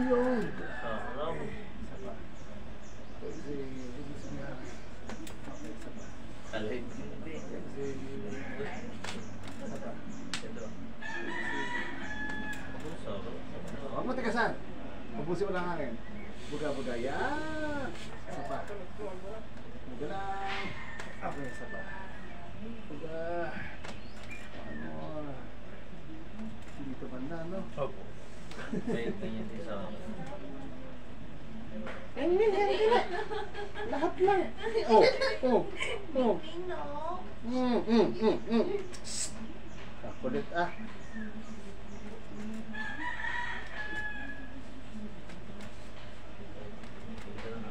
Yun. Sarap. Talhid. Hindi. Ito. Sarap. Huwag mo tigasan. Mabusin mo lang hangin. Buga-buga. Yan. Isa pa. Buga lang. Okay, isa pa. Buga. Ano? Dito banda, no? Opo. May ganyan din sa akin. Hindi. Lahat lang. Oh. Kakulit ah.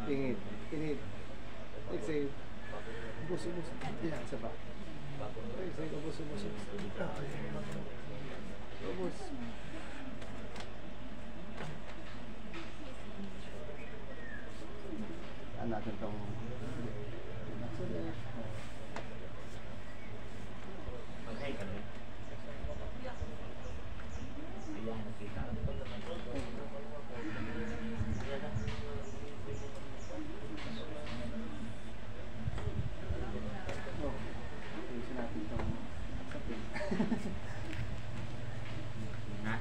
Init. Exhale. Ubus. Yan, isa pa. Exhale, ubus. Ubus. Saan natin itong Mag-hay kami. Ayan, nakita. ayusin natin itong sapin. Ha?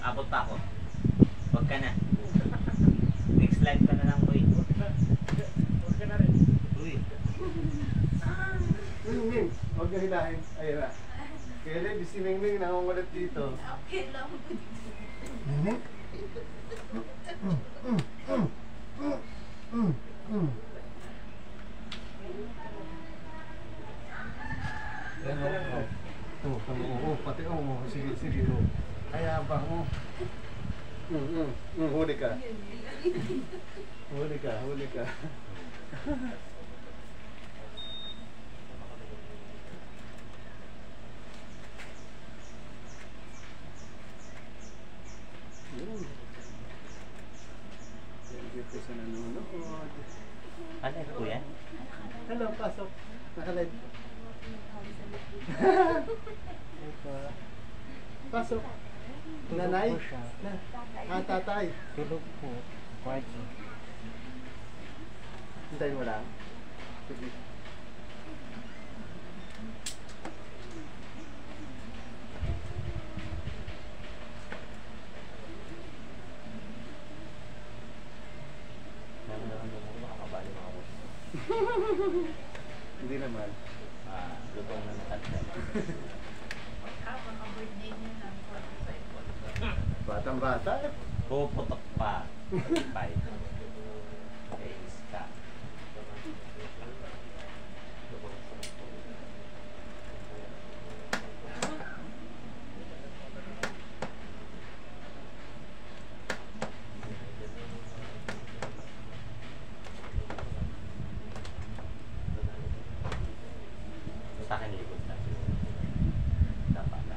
Abot pa ako. Huwag ka na. Next live ka na lang, boy. Huwag ka na rin. Uy. Ming, huwag ka hilahin. Ayun na. Kaya rin, si Ming nangungulit dito. Okay lang. Ming? Pati sige. Kaya ba mo? Huli ka. Thank you po sa nanonood. Ano po yan? Hello, pasok. Nakalive. Pasok. Nanay? Tatay. Tulog po. Pwede. Hintayin mo lang. Sige. Makakabali mga boss. Hindi naman. Lutong na nakatsa. Maka-birthday niya ng 45. Batang-bata. Puputok pa. Bye. Face ka. Sa akin likod na. Dapat na.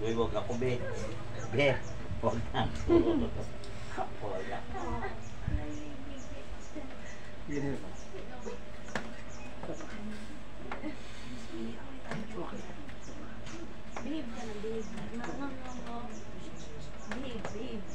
Uy, wag ako, be. Be, wag na. Wag na. Yun yun. Babe ka na, babe. No. Babe.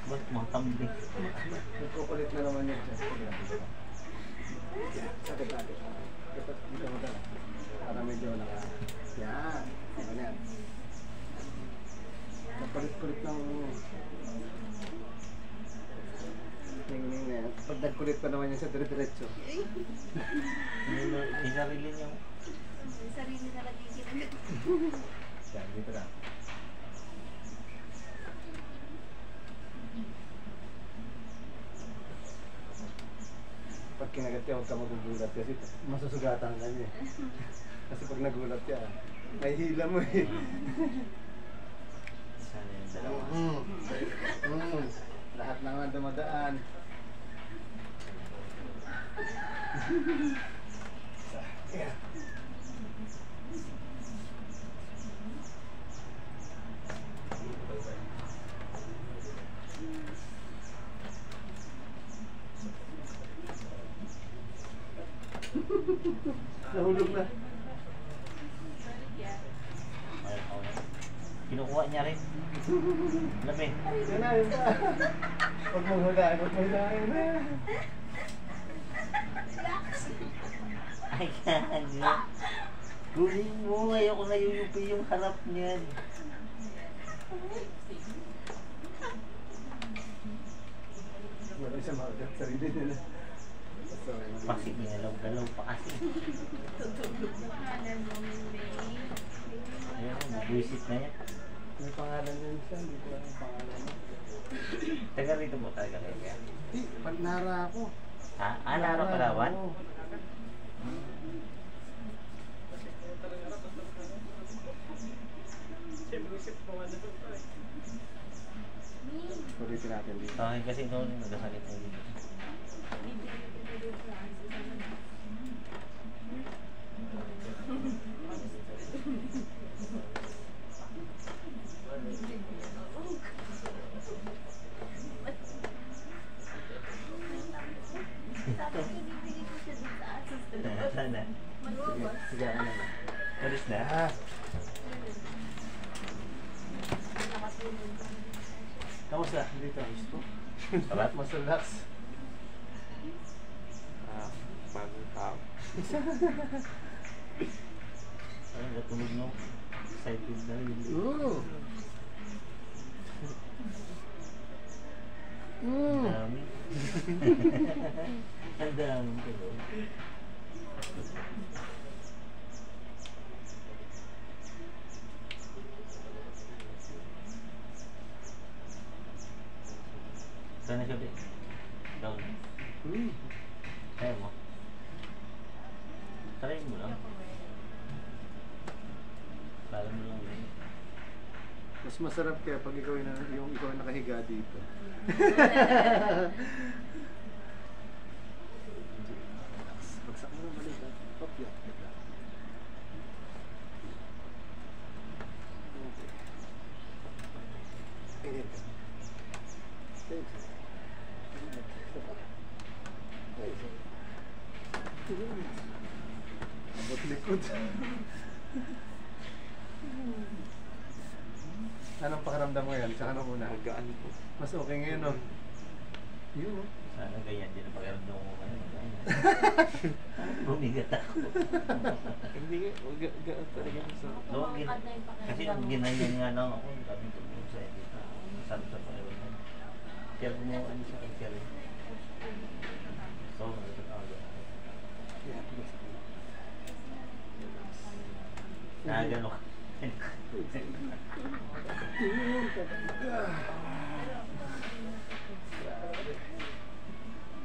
Ba't mga tambling? Nagkukulit na naman yun. Sakit. Dito mo dala. Para medyo naka... Yan. Ano yan. Kapag Kulit-kulit ng... Ning-ning na yan. Pag nagkulit pa naman yan sa dire-diretso. May sarili niyo. May sarili na lagi kinagat. Yan, dito na. Pag kinagat yan, huwag ka magugulat kasi masusugatan ka niya. Kasi pag nagulat yan, may hila mo eh. Sana yung dalawa. Lahat naman dumadaan. Yeah. Nahulog na. Kinukuha niya rin. Labi. Yan na, yun pa. Huwag mong hulaan, huwag mong hulaan. Ay, kanya. Gulin mo, ayoko na yuyupi yung harap niyan. Wala siya makagat sarili nila. Pasi, ginalaw-galaw pa kasi. Pangalan mo, May. Ayun, nabwisit na yan. May pangalan yun siya, hindi ko alam ang pangalan niya. Taga rito mo talaga kaya. Hindi, Pagnara ako. Ha? Nara Palawan? Oo. Ulitin natin dito. Sa akin kasi noon, nagasakit na dito. Sabi ko, bibili ko siya dun sa asos. Sana. Maluwas. Sige, ano na. Kalis na. Nakatulog. Kamusta? Dito, gusto? Sarap? Mas relax. Bagong tao. Parang natulog no. Excited na rin. Ooh! Ang dami. Ang dami ko. Sana siya din. Down. Kaya mo. Try mo lang. Kala mo lang yun. Mas masarap kaya pag ikaw yung ikaw yung nakahiga dito. Bagsak mo na mali ha. Hop, yeah. Okay. Thanks. Abot likod. Anong pakiramdam mo yan? Saan ano muna? Magaan po. Mas okay ngayon, no? Yun, no? Sana ganyan din ang pakiramdam ko ngayon. Bumigat ako. Hindi nga, magaan talaga sa... No, kasi ang ginanyan nga lang ako, sabi ko sa edita. Masarap sa pakiramdam. Kaya gumawa niya sa kanya rin. So, Yeah, bagsak mo. gano'n ka.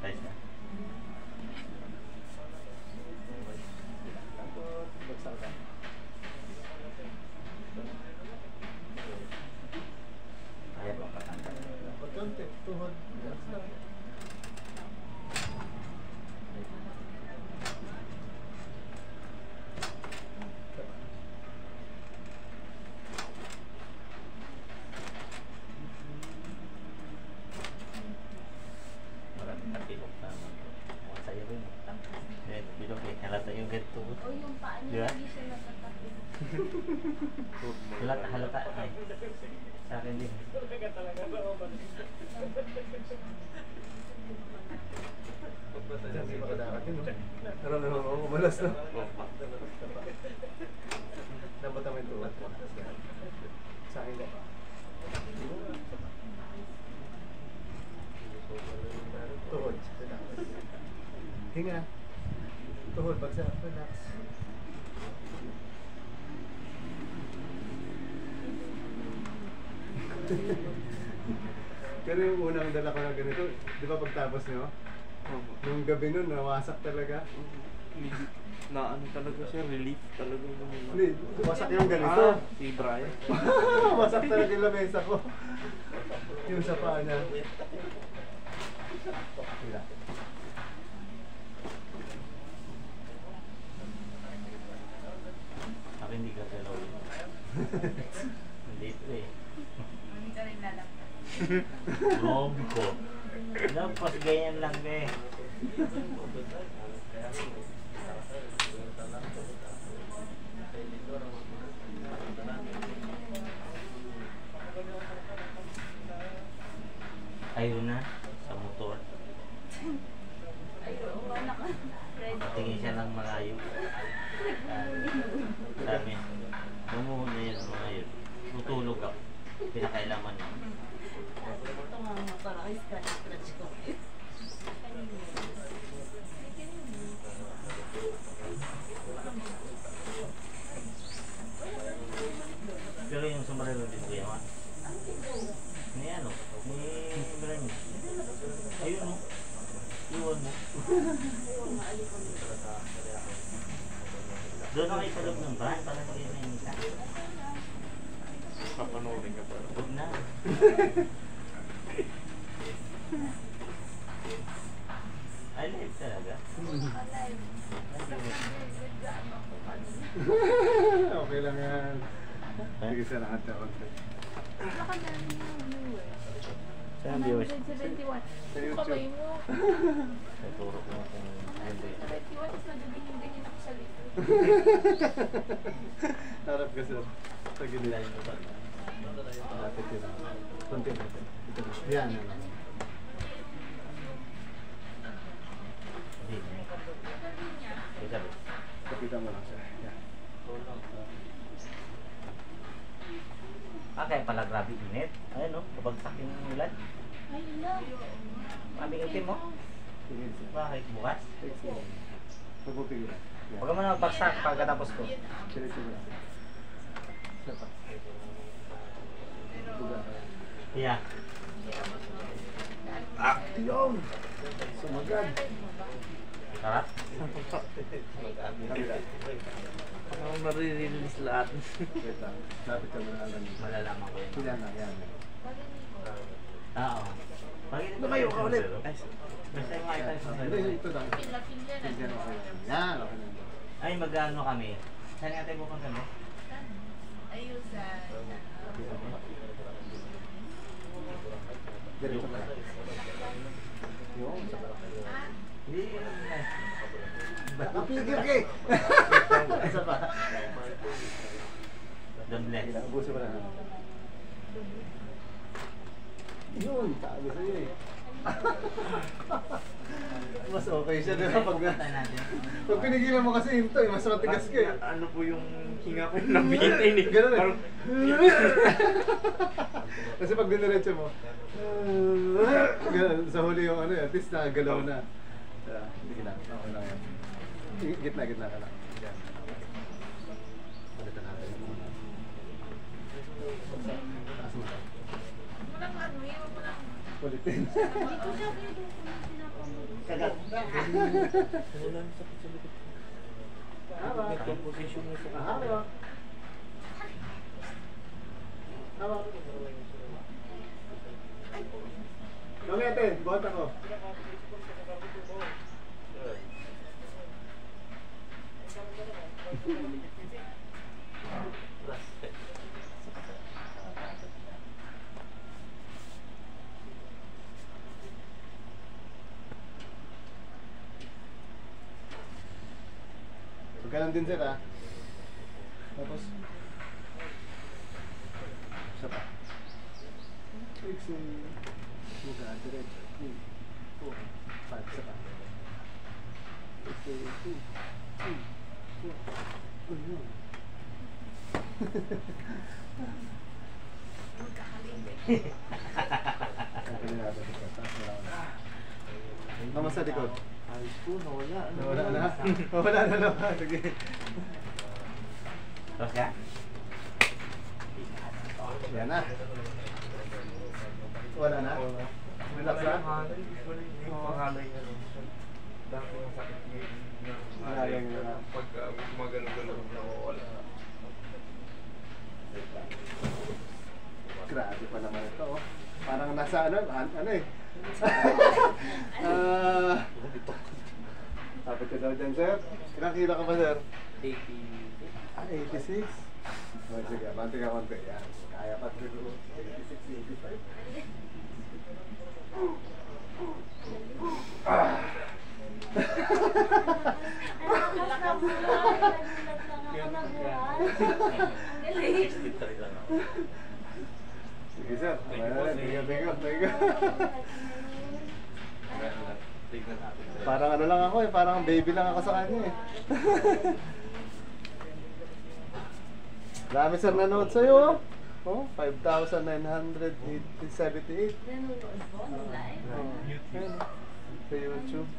Nice na. Bagsak ka. Ayan ba katanggal? Pagkante, tuhod. Maraming kapilok na mga sa'yo rin. Bilok eh, halata yung ganito. O yung paa Di niya, ba? lagi siya natatapin. Halata ay. Sa akin din. Hindi makadarat yun, no? Pero naman, umalas, no? Dapat naman ito. Sa akin, Hinga. Tuhod, bagsak. Relax. Pero yung unang dala ko na ganito, di ba pagtapos nyo? Opo. Nung gabi nun, nawasak talaga. Na ano talaga siya, relief talaga. Hindi, wasak yung ganito. Si Brian. Wasak talaga yung lamesa ko. Yung sa paa niya. Wala. Ako hindi gagalaw yun. Nandito eh. Hindi ka rin lalakad. Grabe ko. Tapos ganyan lang eh. Ayun na, sa motor. Ayun, wala ka. Ready. Tingin siya ng malayo. Sabi, lumuhon na yun, mga yun. Tutulog ako. Pinakailaman ako. Ito nga mga parang scratch ko. Pero yung sombrero din ko yaman. Ni ano? Ni Brand. Ayun mo. Iwan mo. Doon na kayo sa loob ng van para kayo na yung isa. Papanoorin ka pa. Huwag na. Ay, live talaga. Okay lang yan. Sige sa lahat na konti. Baka na yung viewer. Saan viewers? 171. Sa Yung YouTube. kamay mo. Naturo ko na kung ano ba yun. 71 is nagiging-ganyan ako sa likod. Harap ka sir. Sa gilid. Lapit yun. Konti natin. Ito na. Yan. Hindi. Ito sabi. Kapita mo lang sir. Yan. Ah, kaya pala grabe init. Ayun no, kabagsak yung ulan. Ay, love. Mabing itim mo. Sige sir. Bakit bukas? Sige. Pagpupigilan. Yan. Huwag ka muna magbagsak pagkatapos ko. Sige sige. Isa pa. Buga. Yeah. Ah! Yun! Sumagad. Sarap? Kapita. Parang nare-release lahat. Wait lang. Lapit ka muna alam. Malalaman ko yun. Yan na, yan. Oo. Pag-init Lumayo ka ulit. Ay, basta yung makita sa Hindi, ito lang. Pila-pila na. Tignan mo kayo. Yan, okay na. Ay, mag-ano kami. Saan nga tayo pupunta mo? Ayun sa... Diretso ka. Yung, sa barang. Hindi, Napigil ka eh! Isa pa. Don't bless. Ubusin mo na. Yun, sabi sa'yo eh. Mas okay siya diba pag Pupunta natin. pag pinigilan mo kasi hinto eh, mas matigas ka eh. Ano po yung hinga ko yung nabitin eh. Ganun eh. Parang, Kasi pag diniretso mo, ganun, sa huli yung ano, at least nagalaw na. Hindi na, okay lang yan. Gitna ka lang. Yan. Palitan natin yung mga. Taas mo. Walang ano yun, walang... Ulitin. Hindi ko siya pinapamulong. Kagat. wala na sakit sa likod. Hawak. Nagpo-position mo sa Hawak. Hawak. Lumitin, bota ko. Ganun din sir ah. Tapos isa pa. Fixing buga diretso. 3, 4, 5 isa pa. 2, 3, 4. Ayun. Ang kanina natin ito. Taas mo lang. Naman sa likod. Ayos po, nawala. Nawala na. Nawala na naman. Sige. Tapos ka? Yan na. Wala na? Relax na? Pangalay na rin siya. Dami ng sakit niya. Pangalay na. Pag gumagalaw-galaw na wala. Grabe pa naman ito. Oh. Parang nasa ano eh. Tapos ka daw dyan, sir. Ilang kilo ka ba, sir? 86. Oh, sige, banti ka konti. Yan. Kaya pa siguro. 86, 85. Nagulat lang ako na buwan. Ang galing. 63 lang ako. Sige, sir. Thank you. Tignan natin. Parang ano lang ako eh. Parang baby lang ako sa kanya eh. Dami sir nanood sa'yo. Oh, 5,978. Nanonood po ng live. Oh, yan. Sa YouTube.